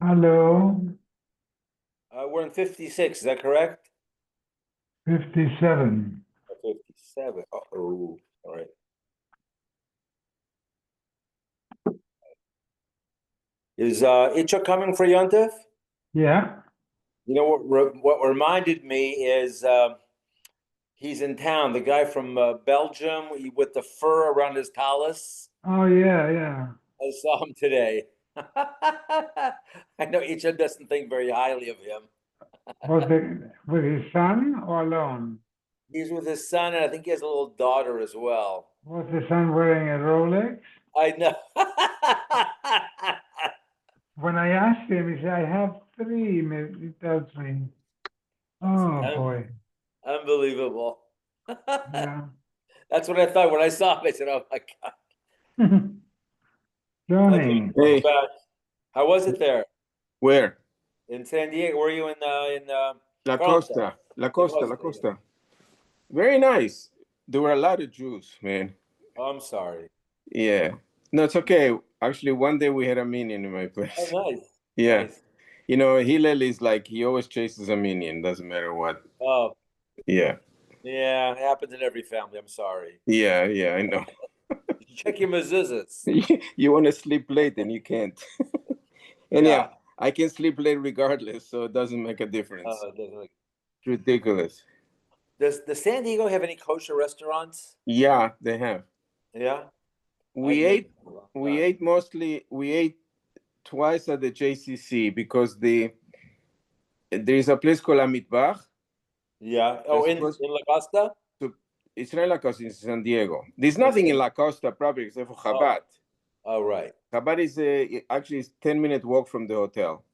Hello, We're in 56, is that correct? 57. 57. Oh, all right. Is Itcha coming for Yontif? Yeah. You know what reminded me is he's in town. The guy from Belgium with the fur around his talus. Oh, yeah, yeah. I saw him today. I know Itcha doesn't think very highly of him. With his son or alone? He's with his son, and I think he has a little daughter as well. Was the son wearing a Rolex? I know. When I asked him, he said, I have three. He tells me, oh boy. Unbelievable. Yeah. That's what I thought when I saw him. I said, "Oh my God." Okay, Johnny, welcome Hey, back. How was it there where? in San Diego? Were you in La Carlsbad? Costa, La La Costa, La Costa, yeah. Costa. Very nice. There were a lot of Jews, man. Oh, I'm sorry. Yeah. No, it's okay. Actually, one day we had a minion in my Oh, place. nice, Yeah. nice. You know, Hillel is like, he always chases a minion, doesn't matter what. Oh, Yeah. yeah, it happens in every family. I'm sorry. Yeah, yeah, I know. Check your mezuzahs. You want to sleep late and you can't. And Yeah. yeah, I can sleep late regardless, so it doesn't make a difference. Doesn't It's ridiculous. does San Diego have any kosher restaurants? Yeah, they have. Yeah, I've We never. ate we ate twice at the JCC because there is a place called Amitbach. Yeah. Oh, That's in close La Costa. to, it's not in La Costa, it's in San Diego. There's Oh, nothing in La Costa property except for oh, Chabad. oh, right. Chabad is actually it's 10-minute walk from the hotel.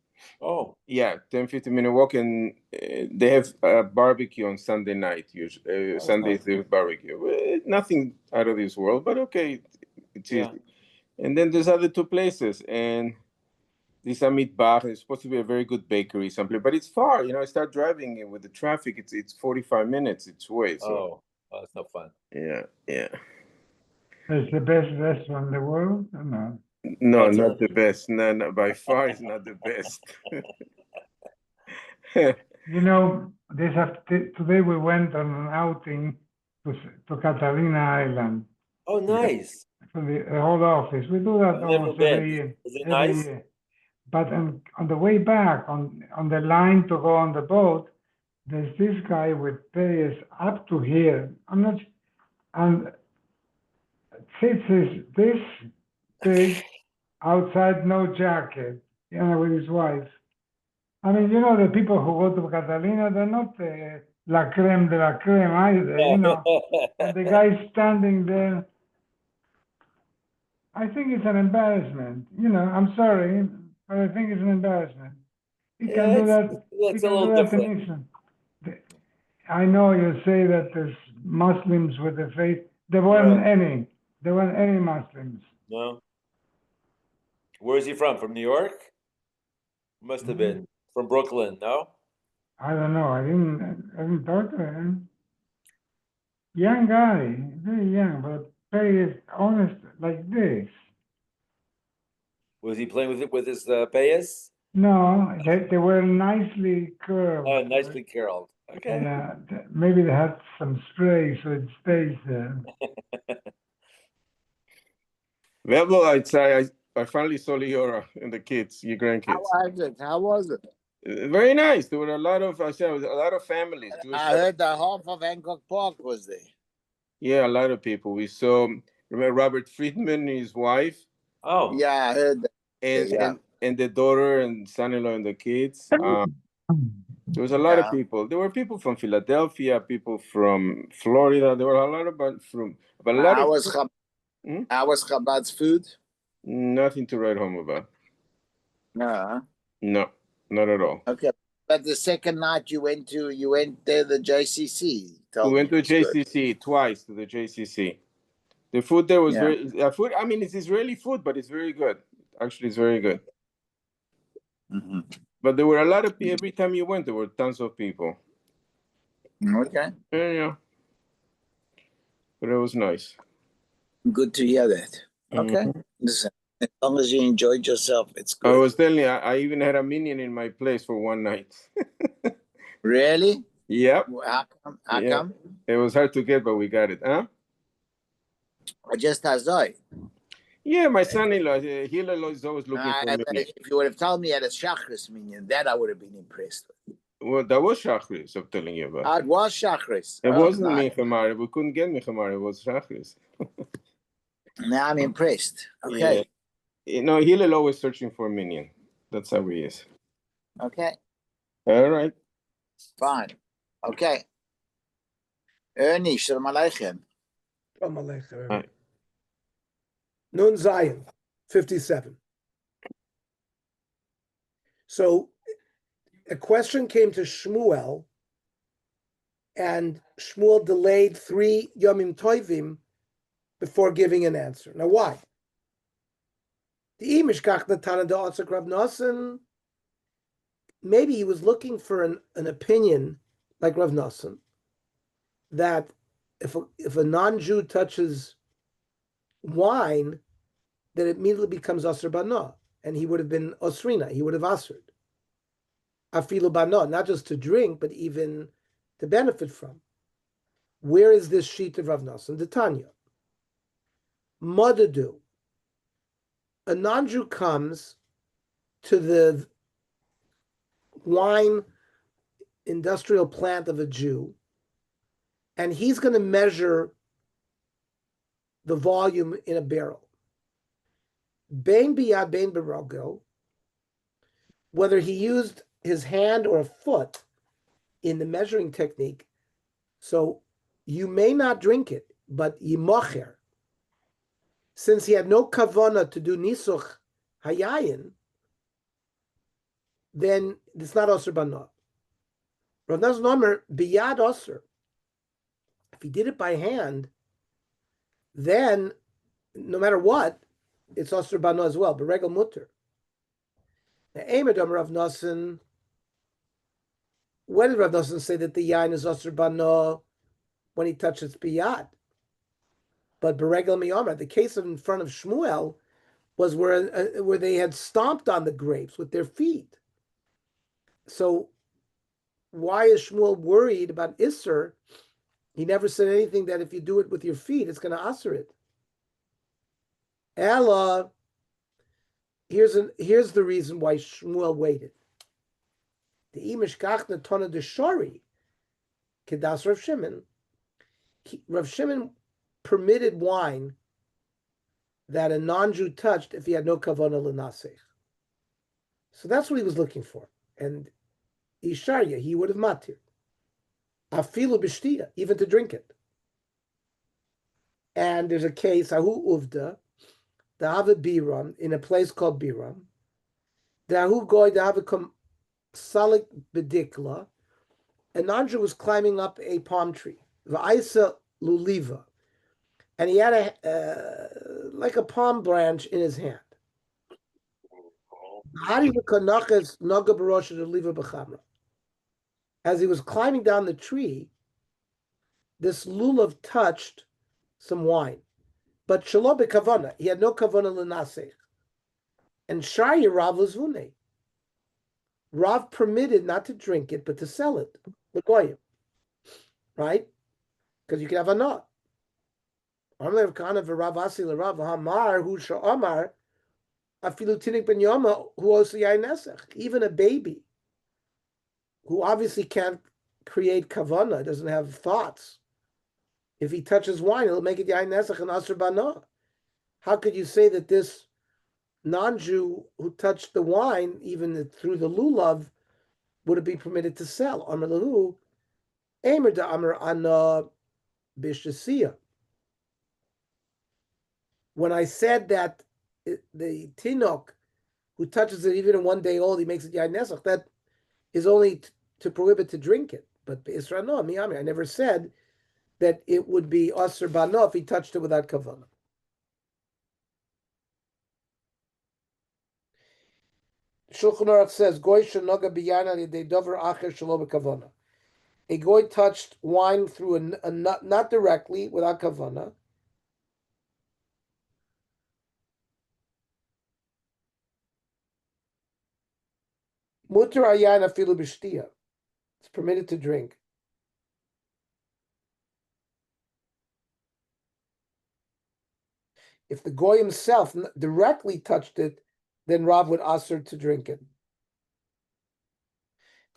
Oh, Yeah, 10-15 minute walk, and they have a barbecue on Sunday night. Usually, that's Sundays nice. there's barbecue. Nothing out of this world, but okay, it's Yeah. easy. And then there's other two places, and this Amit Bar is supposed to be a very good bakery, something, but it's far. You know, I start driving with the traffic. It's 45 minutes each way. So Oh, that's no fun. yeah, yeah. it's the best restaurant in the world? Or no? No, No, it's not the best. No, no, by far, it's not the best. You know, today we went on an outing to Catalina Island oh, nice. for the whole office. We do that I've never almost been. every year. Is it Every nice? year. But on the way back, on the line to go on the boat, there's this guy with payers up to here. I'm not, and sits this big outside, no jacket, with his wife. I mean, the people who go to Catalina, they're not la creme de la creme either, And the guy standing there, I think it's an embarrassment. I'm sorry, but I think it's an embarrassment. He can Yeah, do that. He it's a can do little that in different. Israel. I know you say that there's Muslims with the faith. There weren't Yeah. any. There weren't any Muslims. No. Where is he from? From New York? Must have been from Brooklyn. No. I don't know. I didn't talk to him. Young guy, very young, but very honest like this. Was he playing with it with his payas? No, they were nicely curved. Oh, nicely curled. Okay. Yeah, maybe they had some spray so it stays there. Well, I'd say I finally saw Leora and the kids, your How grandkids. was it? How was it? Very nice. There were a lot of, I said, a lot of families. Jewish I heard that half of Hancock Park was there. Yeah, a lot of people. We saw, remember Robert Friedman, his wife, Oh. Yeah, I heard that. and Yeah. and the daughter and son-in-law and the kids. There was a lot of Yeah. people. There were people from Philadelphia, people from Florida. There were a lot of but a lot How of was how was Chabad's food? nothing to write home about. No. No, not at all. Okay. But the second night you went there the JCC. We went to It was good. JCC twice to the JCC. The food there was Yeah. very food. I mean, it's Israeli food, but it's very good. Actually, it's very good. Mhm. But there were a lot of people. Every time you went, there were tons of people. Okay. Yeah. But it was nice. Good to hear that. Okay. Mhm. Listen, As long as you enjoyed yourself, it's I good. was telling you, I even had a minion in my place for one night. Really? Yep. How come? How Yeah. come? It was hard to get, but we got it, huh? Just Hazoi. Yeah, my son-in-law, Hillel is always looking for me. If you would have told me you had a Shachris minion, that I would have been impressed with. Well, that was Shachris, I'm telling you about. It was Shachris. It wasn't nice. Minchemar. We couldn't get Minchemar. It was Shachris. Now I'm impressed. Okay. Yeah. You know, Hillel always searching for a minion. That's how he is. Okay. All right. Fine. Okay. Ernie, Shalom Aleichem. Shalom Aleichem. Right. Nun Zion, 57. So a question came to Shmuel, and Shmuel delayed 3 Yomim Tovim before giving an answer. Now, why? The Imishkach Natana de Otzak Rav Nosson, maybe he was looking for an opinion like Rav Nosson, that if a non-Jew touches wine, that it immediately becomes Asr Bana, and he would have been Osrina, he would have Asred. Afilu Bana, not just to drink, but even to benefit from. Where is this sheet of Rav Nosson? The Tanya. Madadu. A non-Jew comes to the wine industrial plant of a Jew, and he's going to measure the volume in a barrel. Bein biyad, bein berogel, whether he used his hand or a foot in the measuring technique, so you may not drink it, but yimocher, since he had no kavana to do nisuch hayayin, then it's not osir bana. Rav Nosson Omer biyad osir. If he did it by hand, then no matter what, it's osir bana as well. But regel mutter. Now, Eimedam Rav Nosson. When did Rav Nosson say that the yain is osir bana? When he touches biyad? But beregel miyamar, the case in front of Shmuel was where they had stomped on the grapes with their feet. So why is Shmuel worried about Isser? He never said anything that if you do it with your feet, it's going to Asser it. Ella, here's the reason why Shmuel waited. The imish kachna tona de shari, kedas Rav Shimon. Rav Shimon permitted wine that a non-Jew touched if he had no kavanah l'nasech. So that's what he was looking for. And Isharya, he would have matir. Afilu b'shtiya, even to drink it. And there's a case, Ahu Uvda, the Hava Biram, in a place called Biram. The Ahu Goy, the Hava Salik Bedikla, a non-Jew was climbing up a palm tree, V'aisa Luliva, and he had like a palm branch in his hand. As he was climbing down the tree, this lulav touched some wine, but shelo bekavana, he had no kavana l'nasech. And Shaya Rav Lazvune, Rav permitted not to drink it, but to sell it, l'goyim, right? Because you can have a knot. Even a baby who obviously can't create kavana, doesn't have thoughts. If he touches wine, it'll make it yain nesach and asr bana. How could you say that this non-Jew who touched the wine, even through the lulav, would it be permitted to sell? Amar lahu, Emer da Amar ana b'shasiya. When I said that the tinok who touches it even in 1 day old, he makes it yain nesach, that is only to prohibit to drink it. But Israel, no, miyami, I never said that it would be asr bana if he touched it without kavanah. Shulchan Aruch says, "Goy shenoga biyana yedei davar acher shelo b'kavana." A goy touched wine through a nut, not directly, without kavana. Mutar ayan afilu b'shtia. It's permitted to drink. If the goy himself directly touched it, then Rav would ask to drink it.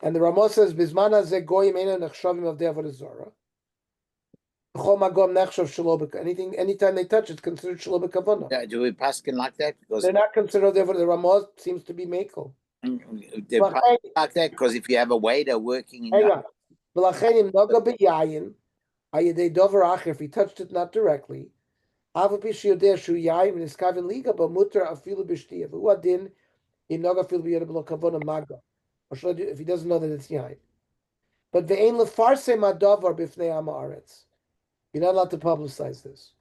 And the Ramah says, "Bismana ze goyim ena nechshavim of Avodah Zara. Anything, anytime they touch, it's considered shelo b'kavana. Yeah, do we paskin like that? Because They're not considered Avodah. The Ramah seems to be mekel. they paskin like that because if you have a waiter working in your If he touched it not directly, if he doesn't know that it's yain. But you're not allowed to publicize this.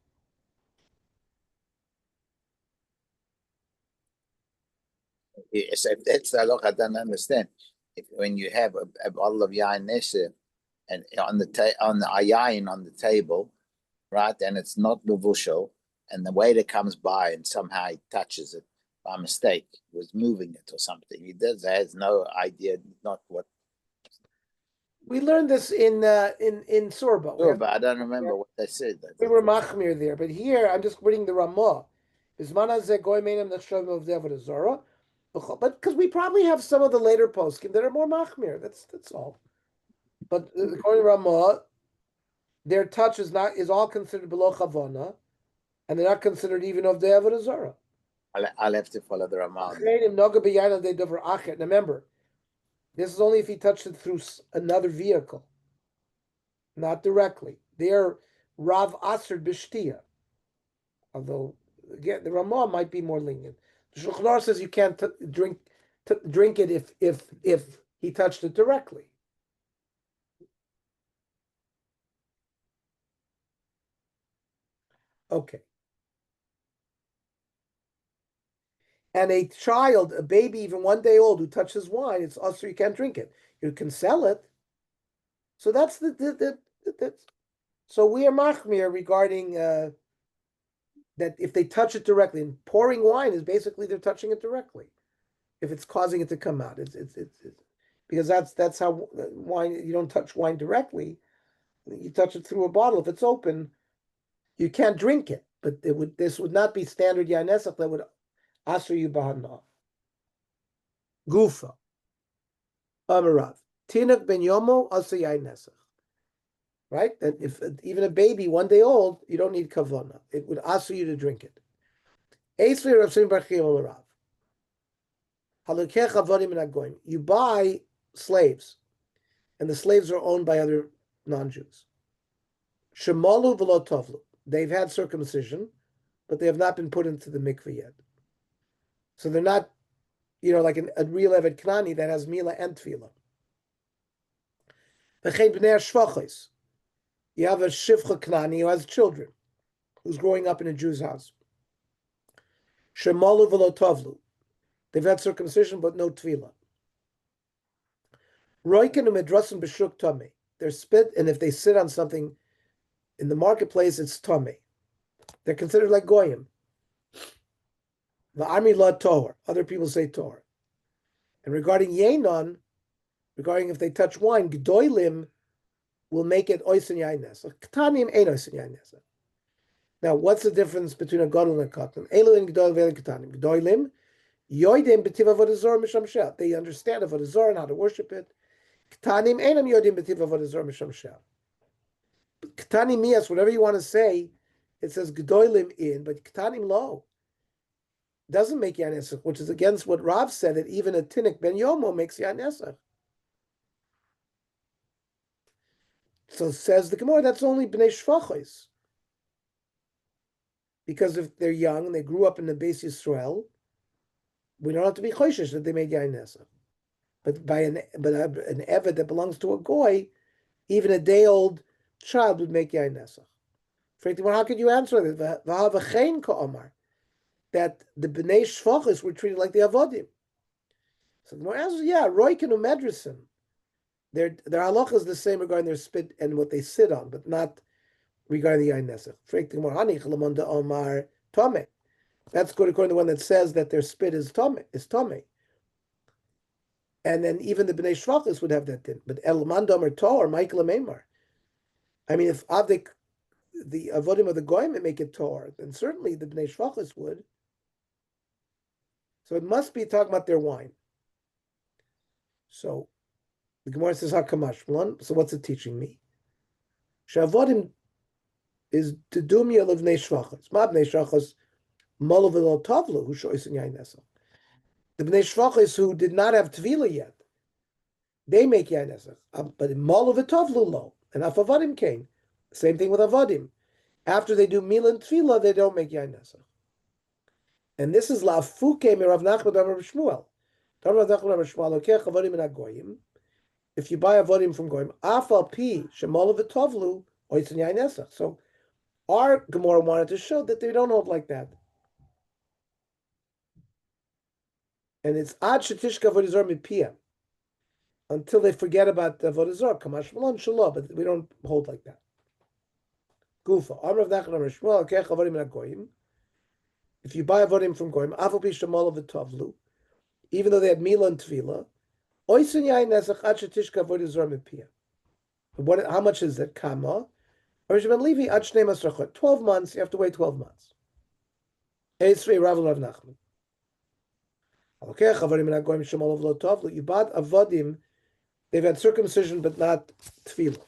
yes, if that's the look, I don't understand. If when you have a bottle of yain nesa and on the yain on the table, right, and it's not mevushal, and the waiter comes by and somehow he touches it by mistake, he was moving it or something. He has no idea, not what. We learned this in Sorba. Sure, but I don't remember what they said. We were machmir there, but here I'm just reading the Ramah. But because we probably have some of the later poskim that are more machmir. That's all. But according to Ramah, their touch is all considered below chavona, and they're not considered even of the Avodah Zara. I'll have to follow the Ramah. Remember, this is only if he touched it through another vehicle, not directly. They're Rav Aser B'Shtia. Although, again, the Ramah might be more lenient. The Shulchan Aruch says you can't drink it if he touched it directly. Okay. And a child, a baby, even 1 day old, who touches wine, it's also you can't drink it. You can sell it. So that's so we are machmir regarding that if they touch it directly. And pouring wine is basically they're touching it directly. If it's causing it to come out, it's because that's how wine. You don't touch wine directly. You touch it through a bottle. If it's open, you can't drink it. But this would not be standard yain nesach that would asr you b'hanah. Gufa. Amarav. Tinuk ben yomo asr yain nesach. Right? That if even a baby 1 day old, you don't need kavana. It would ask you to drink it. You buy slaves, and the slaves are owned by other non-Jews. Shemalu v'lo tovlu. They've had circumcision, but they have not been put into the mikveh yet. So they're not, like a real Eved Knani that has mila and tefillah. V'chein b'nei shvachos. You have a Shivcha Knani who has children, who's growing up in a Jew's house. Shemalu v'lo tovlu. They've had circumcision, but no tefillah. Roiken u'medrasim b'shuk tamei. They're spit, and if they sit on something in the marketplace, it's tamei. They're considered like goyim. The army law tohar. Other people say tohar. And regarding yenon, regarding if they touch wine, gdoilim will make it oisen yain nesach. Ketanim ain't oisen yain nesach. Now, what's the difference between a gadol and a katan? Elu and gdoil ve'el ketanim. Gdoilim yoidim b'tiv avodah zara misham shel. They understand avodah zara and how to worship it. Ketanim einam yoidim b'tiv avodah zara misham shel. Ketanim mias, whatever you want to say, it says gdoilim in, but ketanim lo doesn't make yain nesach, which is against what Rav said that even a tinnik ben yomo makes yain nesach. So says the Gemara, that's only b'nei shvachos. Because if they're young and they grew up in the Beis Yisrael, we don't have to be choishish that they made yain nesach. But by an eved that belongs to a goy, even a day-old child would make yain nesach. How could you answer this? V'havachein ka'omar, that the b'nei shvachos were treated like the avodim. So the Gemara answers, yeah, roiken u'medrasim. Their halacha is the same regarding their spit and what they sit on, but not regarding the yain nesach. That's good according to the one that says that their spit is tome. And then even the Bnei Shvachis would have that din. But El Mandam or Tor, Michael Memar. I mean, if Avdik, the Avodim of the Goyim make it Tor, then certainly the Bnei Shvachis would. So it must be talking about their wine. So the Gemara says, Hakamash. So what's it teaching me? Shavodim is to dumya of Bnei Shvachis. Ma Bnei Shvachis, Molav v'lo Tavlu, who shows in Yain Nesach. The Bnei Shvachis who did not have Tvila yet, they make Yain Nesach. But in Molav v'Tavlu lo, and Afavadim came. Same thing with Avadim. After they do Mila and Tvila, they don't make Yain Nesach. And this is La Fuke Mirav Nachman Rav Shmuel. Rav Nachman Rav Shmuel, Lokech Avadim and Agoyim. If you buy Avadim from Goyim, Afal Pi Shemolav v'Tavlu oitzin Yain Nesach. So our Gemara wanted to show that they don't hold like that. And it's Ad Shetishka Avodah Zara Mipiyah until they forget about the Avodah Zara. Kamash Malon Shalom, but we don't hold like that. Gufa. Amr of Nachman Rav Shmuel, Kech Avodim and Agoyim. If you buy Avodim from Goyim, Afal Pi Shemolav v'Tavlu, even though they had Mila and Tvila, oitzin Yain Nesach Ad Shetishka Avodah Zara Mipiyah. How much is that? Kama. 12 months, you have to wait 12 months. You bought avodim, they've had circumcision but not tefillah.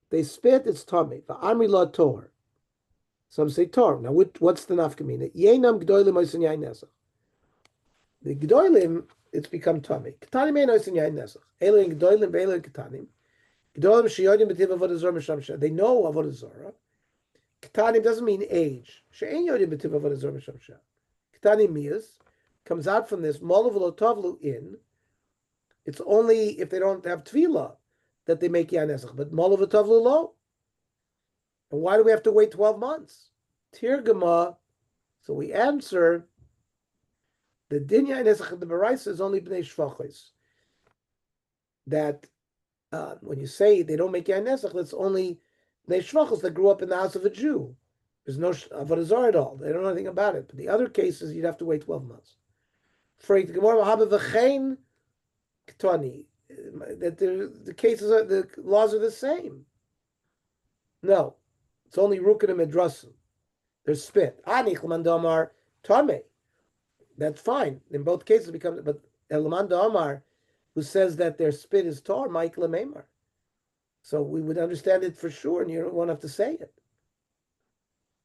They spit, it's tummy. The Amri la tor. Some say tor. Now what's the nafkamina? Yenam gdoilim oisin yain nesach. The gdoilim, it's become tummy. Ketanim ain't oisin yain nesach. Elin gdoilim ve'elin ketanim. Gdoilim sheyodim b'tiv avodah zara misham sheh. They know avodah zara. Ketanim doesn't mean age. She'ein yodim b'tiv avodah zara misham sheh. Ketanim mias comes out from this molav lo tovlu in. It's only if they don't have tefillah that they make yain nesach. But molav lo tovlu lo. And why do we have to wait 12 months? Tirgama. So we answer. The din yain nesach of the Baraisa is only bnei shvachos. That when you say they don't make yain nesach, that's only bnei shvachos that grew up in the house of a Jew. There's no Avodah Zara at all. They don't know anything about it. But the other cases, you'd have to wait 12 months. For the Gemara, that the cases are, the laws are the same. No, it's only rukin and midrasim. There's spit. That's fine. In both cases, becomes. But Elaman Amar, who says that their spit is tar, Michael Memar. So we would understand it for sure, and you won't have to say it.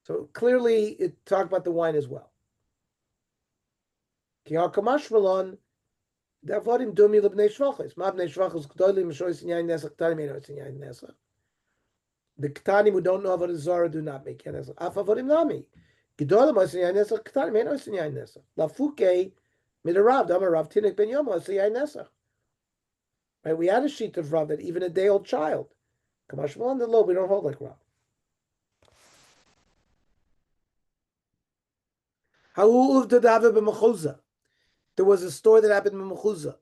So clearly, it talked about the wine as well. The Ketanim who don't know Avodah Zara do not make yain nesach. Af avodim nami. Gedolim oisin yain nesach. Ketanim ain't oisin yain nesach. Lafuke midarav damar Rav Tinik ben Yom oisin yain nesach. Right? We had a sheet of Rav that even a day-old child. Kamash Malon the low. We don't hold like Rav. There was a story that happened in Mechuza.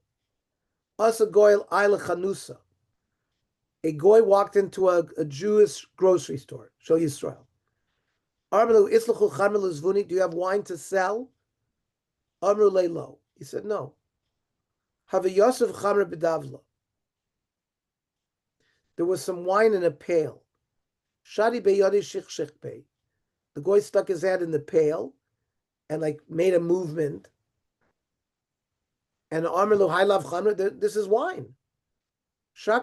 Asa goyel ayla chanusa. A goy walked into a Jewish grocery store. Show Yisrael. Amru islachu chamel zvuni. Do you have wine to sell? Amru leilo. He said no. Have a Yosef chamer b'davla. There was some wine in a pail. Shadi beyadi shich pei. The goy stuck his hand in the pail and like made a movement. And Amr lo haylav chamer. This is wine. The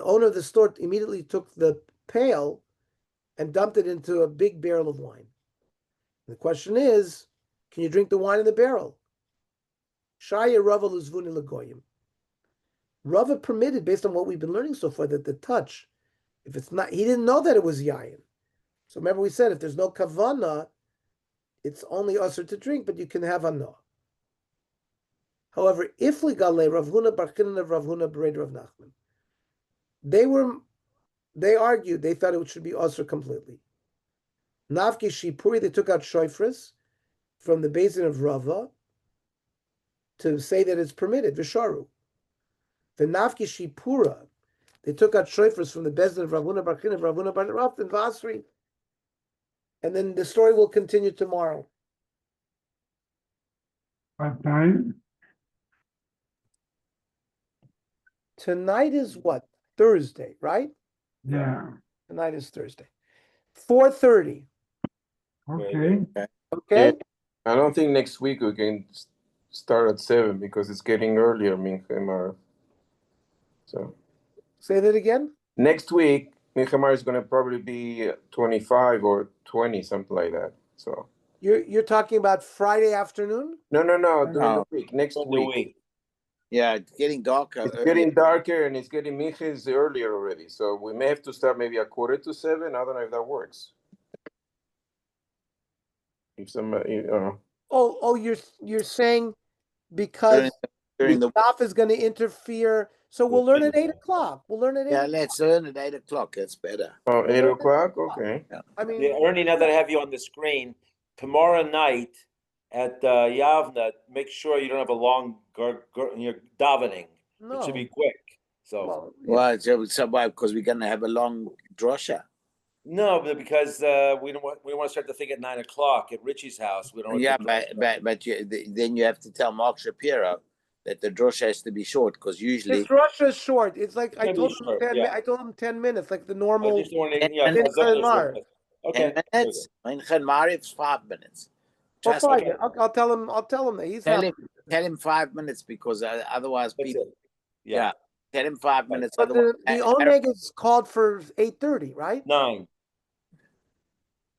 owner of the store immediately took the pail and dumped it into a big barrel of wine. The question is, can you drink the wine in the barrel? Shaya Rava luzvuni legoyim. Rava permitted, based on what we've been learning so far, that the touch, if it's not, he didn't know that it was yayin. So remember we said if there's no kavana, it's only usher to drink, but you can have anah. However, if we got Rav Huna bar Chinan of Rav Huna bered Rav Nachman, they argued they thought it should be usher completely. Nafki Shipuri, they took out shoifras from the basin of Rava to say that it's permitted. Visharu. The Nafki Shipura, they took out shoifras from the basin of Rav Huna bar Chinan of Rav Huna bar Rav and Vasri. and then the story will continue tomorrow. What time? Tonight is what? Thursday, right? Yeah, Tonight is Thursday. 4:30. okay. Okay. I don't think next week we can start at 7 because it's getting earlier, Mincha. So Say that again. next week, Mincha is going to probably be 25 or 20, something like that. So You're talking about Friday afternoon? no, during the Oh. week, next During the week. week. Yeah, it's getting darker. It's earlier. getting darker and it's getting Mincha is earlier already. So we may have to start maybe 6:45. I don't know if that works. If somebody, Oh, you're saying because during the the daf is going to interfere. So we'll learn at 8 o'clock. We'll learn at 8 yeah, o'clock. let's learn at 8 o'clock. That's better. 8 o'clock? Okay. I mean, Yeah, Ernie, now that I have you on the screen, tomorrow night at Yavna, make sure you don't have a long davening. It should no. be quick. So Well, Why? So why? Because we're going to have a long drosha. no, but because we don't want to start the thing at 9 o'clock at Richie's house. We don't. Want Yeah, to but then you have to tell Mark Shapiro that the drosha has to be short because usually this Russia is short. It's like I Maybe told him short, 10 yeah. I told him 10 minutes, like the I normal. just want to, And- yeah. and- Chazon is Mar. with us. Okay. 10 minutes. In Mariv's 5 minutes. Well, Just fine. okay. I'll tell him that he's tell happy. him, tell him 5 minutes because otherwise That's people. it. Yeah. Tell him 5 minutes. But Otherwise, the Oneg is called for 8:30, right? 9.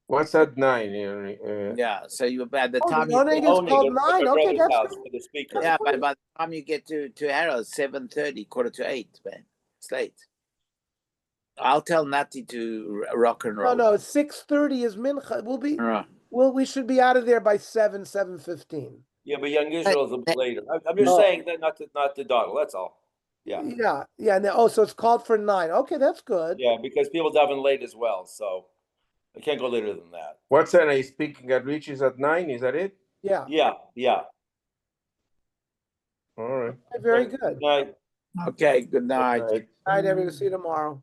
What's at 9? yeah. So you by the Oh, time the you Oneg is Only called go to 9. my Okay, brother's that's house good. for the speaker. yeah, but by the time you get to Harrow's 7:30, 7:45, man, it's late. I'll tell Nati to rock and roll. No, 6:30 is mincha. Right. We should be out of there by 7:15. Yeah, but Young Israel is a bit later. I'm just Oh. saying that not to dawdle. That's all. Yeah. Yeah. And so it's called for 9. Okay, that's good. Yeah, because people daven late as well, so I can't go later than that. What's that? Are you speaking at Richie's at 9? Is that it? Yeah. Yeah. All right. Very good. Night. Okay. Good night. Okay. All right, everyone. See you tomorrow.